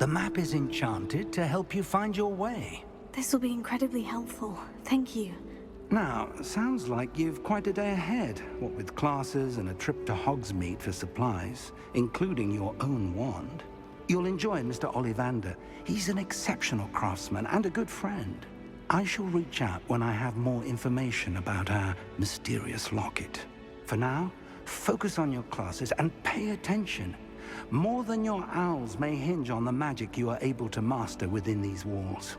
The map is enchanted to help you find your way. This will be incredibly helpful. Thank you. Now, sounds like you've quite a day ahead, what with classes and a trip to Hogsmeade for supplies, including your own wand. You'll enjoy Mr. Ollivander. He's an exceptional craftsman and a good friend. I shall reach out when I have more information about our mysterious locket. For now, focus on your classes and pay attention. More than your owls may hinge on the magic you are able to master within these walls.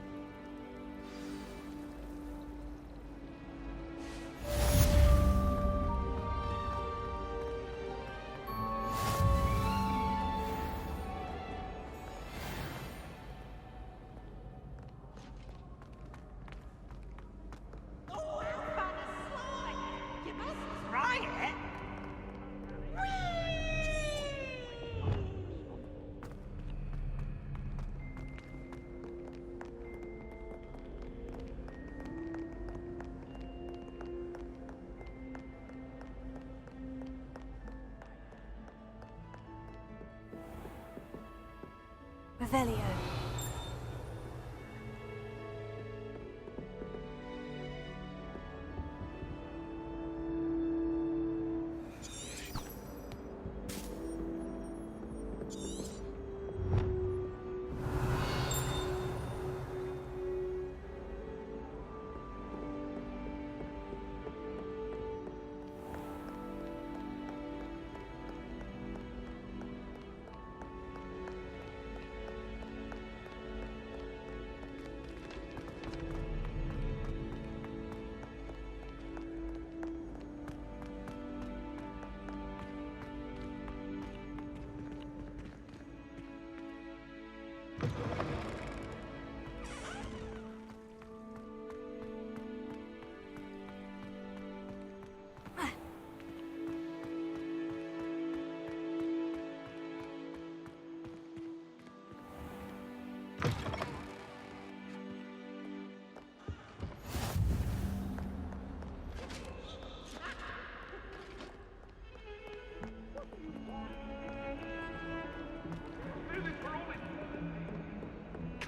Revelio.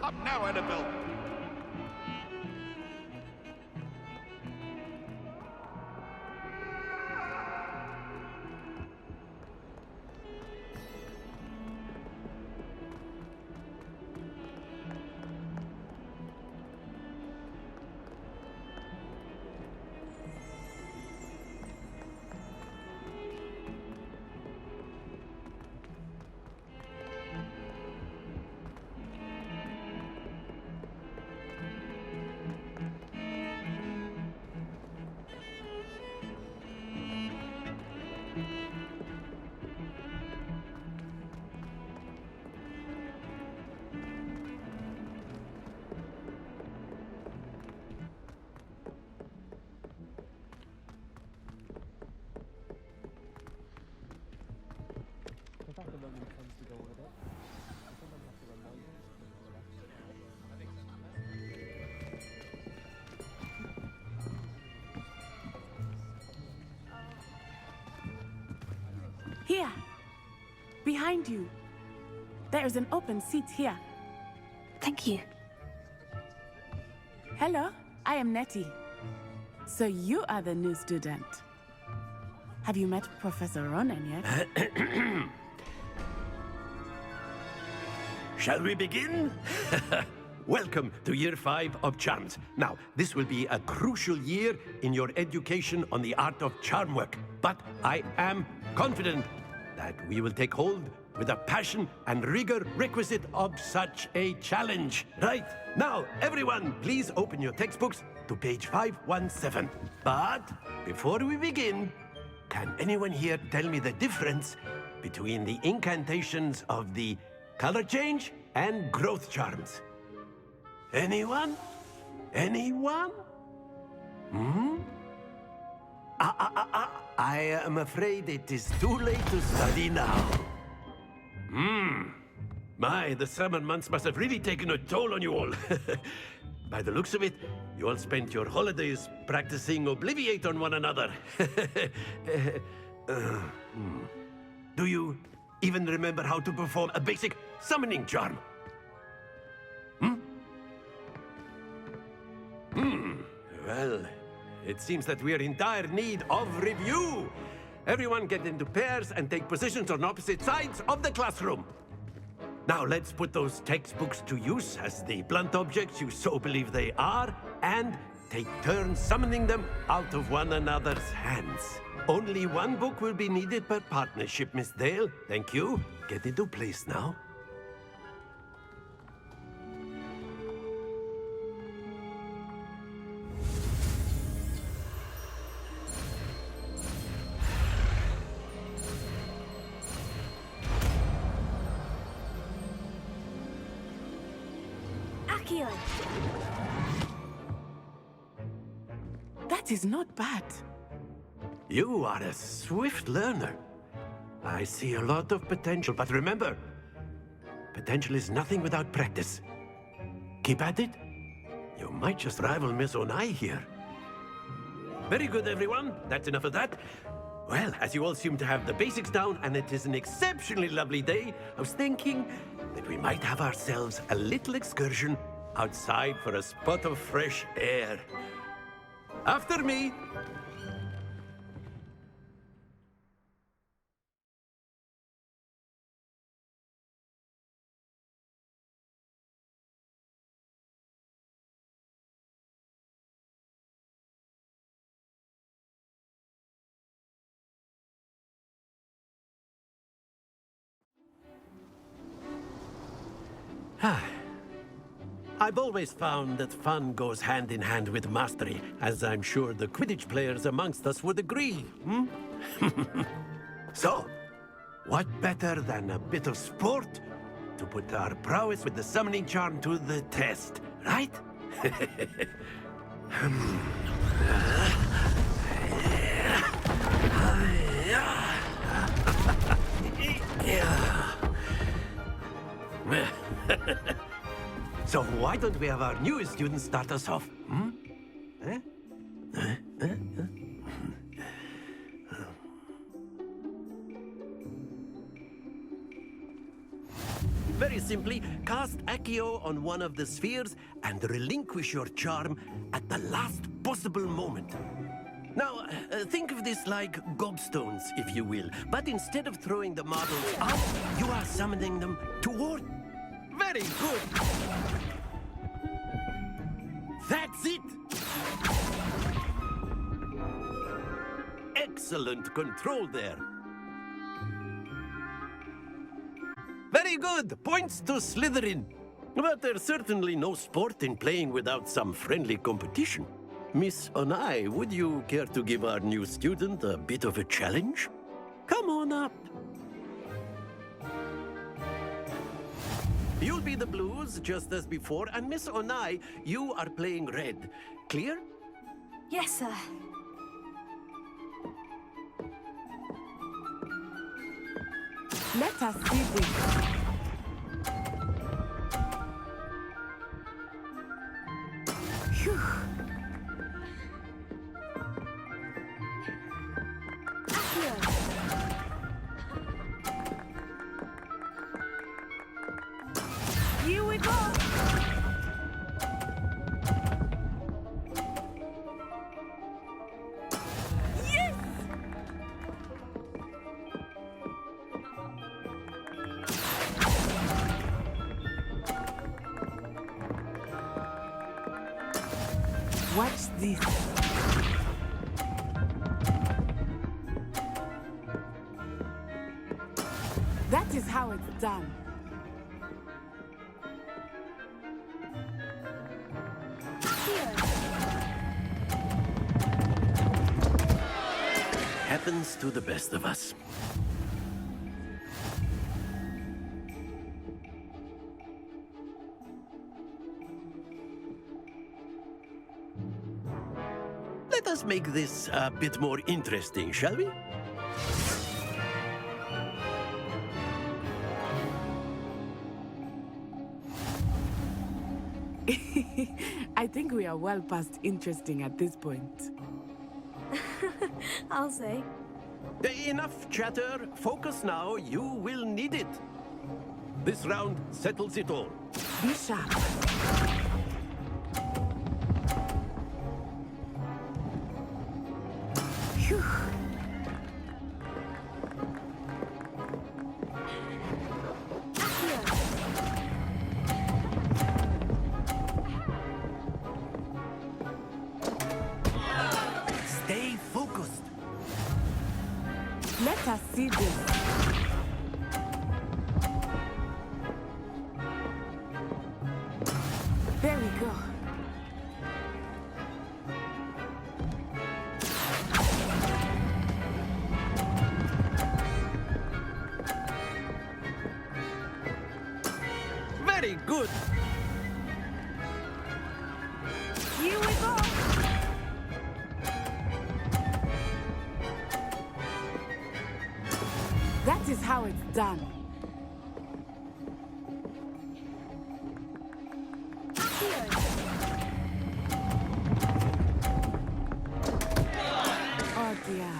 Come now, Annabelle! Here, behind you. There is an open seat here. Thank you. Hello, I am Nettie. So you are the new student. Have you met Professor Ronen yet? Shall we begin? Welcome to Year 5 of Charms. Now, this will be a crucial year in your education on the art of charm work. But I am confident that we will take hold with the passion and rigor requisite of such a challenge. Right, now, everyone, please open your textbooks to page 517. But before we begin, can anyone here tell me the difference between the incantations of the color change and growth charms? Anyone? Anyone? I am afraid it is too late to study now. My, the summer months must have really taken a toll on you all. By the looks of it, you all spent your holidays practicing Obliviate on one another. Do you even remember how to perform a basic summoning charm? Well, it seems that we are in dire need of review. Everyone get into pairs and take positions on opposite sides of the classroom. Now let's put those textbooks to use as the blunt objects you so believe they are, and take turns summoning them out of one another's hands. Only one book will be needed per partnership, Miss Dale. Thank you. Get into place now. Accio! That is not bad. You are a swift learner. I see a lot of potential, but remember, potential is nothing without practice. Keep at it. You might just rival Miss Onai here. Very good, everyone. That's enough of that. Well, as you all seem to have the basics down, and it is an exceptionally lovely day, I was thinking that we might have ourselves a little excursion outside for a spot of fresh air. After me. I've always found that fun goes hand in hand with mastery, as I'm sure the Quidditch players amongst us would agree, So, what better than a bit of sport to put our prowess with the summoning charm to the test, right? So why don't we have our newest student start us off? Very simply, cast Accio on one of the spheres and relinquish your charm at the last possible moment. Now, think of this like gobstones, if you will. But instead of throwing the marbles out, you are summoning them toward... Very good! That's it! Excellent control there. Very good! Points to Slytherin. But there's certainly no sport in playing without some friendly competition. Miss Onai, would you care to give our new student a bit of a challenge? Come on up. You'll be the blues, just as before, and Miss Onai, you are playing red. Clear? Yes, sir. Let us see this. Phew. Accio! Here we go! Yes! Watch this. That is how it's done. Happens to the best of us. Let us make this a bit more interesting, shall we? I think we are well past interesting at this point. I'll say. Enough chatter. Focus now. You will need it. This round settles it all. Be sharp. Stay focused. Let us see this. There we go. Very good. Here we go. That is how it's done. Oh dear.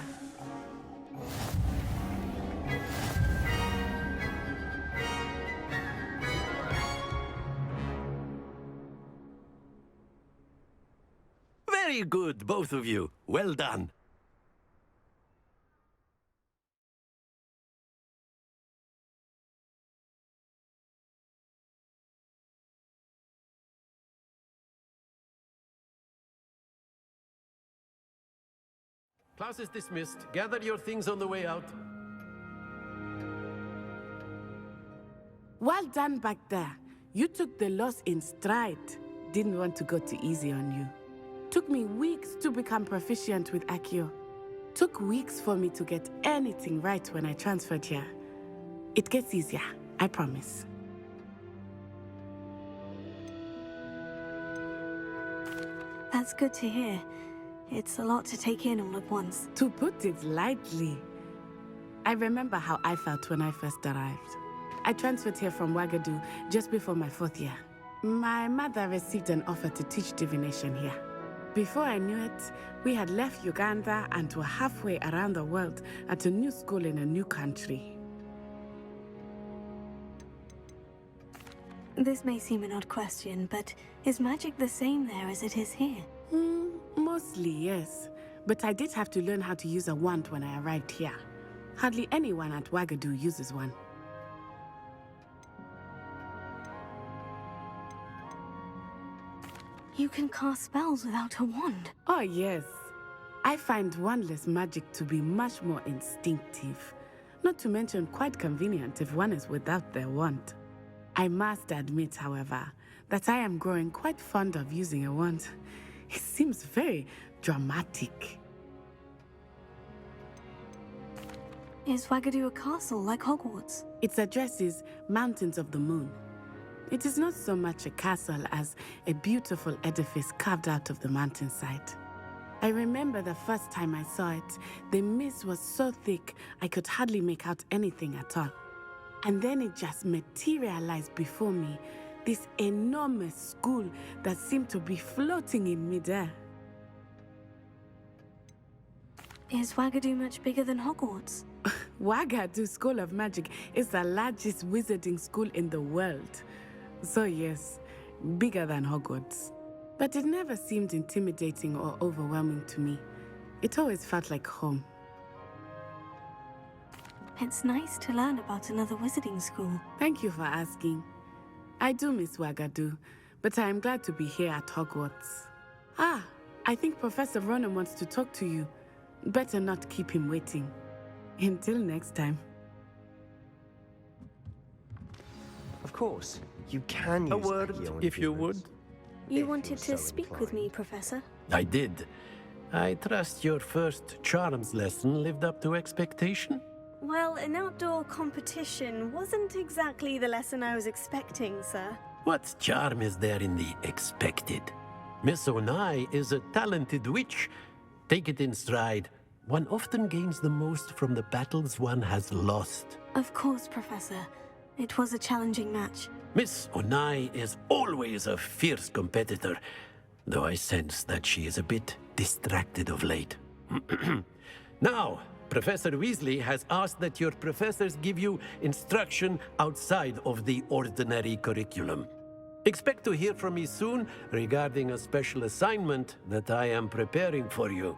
Very good, both of you. Well done. Class is dismissed. Gather your things on the way out. Well done back there. You took the loss in stride. Didn't want to go too easy on you. Took me weeks to become proficient with Accio. Took weeks for me to get anything right when I transferred here. It gets easier, I promise. That's good to hear. It's a lot to take in all at once. To put it lightly, I remember how I felt when I first arrived. I transferred here from Wagadu just before my 4th year. My mother received an offer to teach divination here. Before I knew it, we had left Uganda and were halfway around the world at a new school in a new country. This may seem an odd question, but is magic the same there as it is here? Mostly, yes. But I did have to learn how to use a wand when I arrived here. Hardly anyone at Wagadu uses one. You can cast spells without a wand. Oh, yes. I find wandless magic to be much more instinctive. Not to mention quite convenient if one is without their wand. I must admit, however, that I am growing quite fond of using a wand. It seems very dramatic. Is Wagadu a castle like Hogwarts? Its address is Mountains of the Moon. It is not so much a castle as a beautiful edifice carved out of the mountainside. I remember the first time I saw it, the mist was so thick I could hardly make out anything at all. And then it just materialized before me, this enormous school that seemed to be floating in midair. Is Wagadu much bigger than Hogwarts? Wagadu School of Magic is the largest wizarding school in the world. So yes, bigger than Hogwarts. But it never seemed intimidating or overwhelming to me. It always felt like home. It's nice to learn about another wizarding school. Thank you for asking. I do miss Wagadu, but I am glad to be here at Hogwarts. Ah, I think Professor Ronen wants to talk to you. Better not keep him waiting. Until next time. Of course, you can use A word, Accio if you would. influence. You If wanted you're to so speak with inclined. me, Professor? I did. I trust your first charms lesson lived up to expectation? Well, an outdoor competition wasn't exactly the lesson I was expecting, sir. What charm is there in the expected? Miss Onai is a talented witch. Take it in stride. One often gains the most from the battles one has lost. Of course, Professor. It was a challenging match. Miss Onai is always a fierce competitor, though I sense that she is a bit distracted of late. Now, Professor Weasley has asked that your professors give you instruction outside of the ordinary curriculum. Expect to hear from me soon regarding a special assignment that I am preparing for you.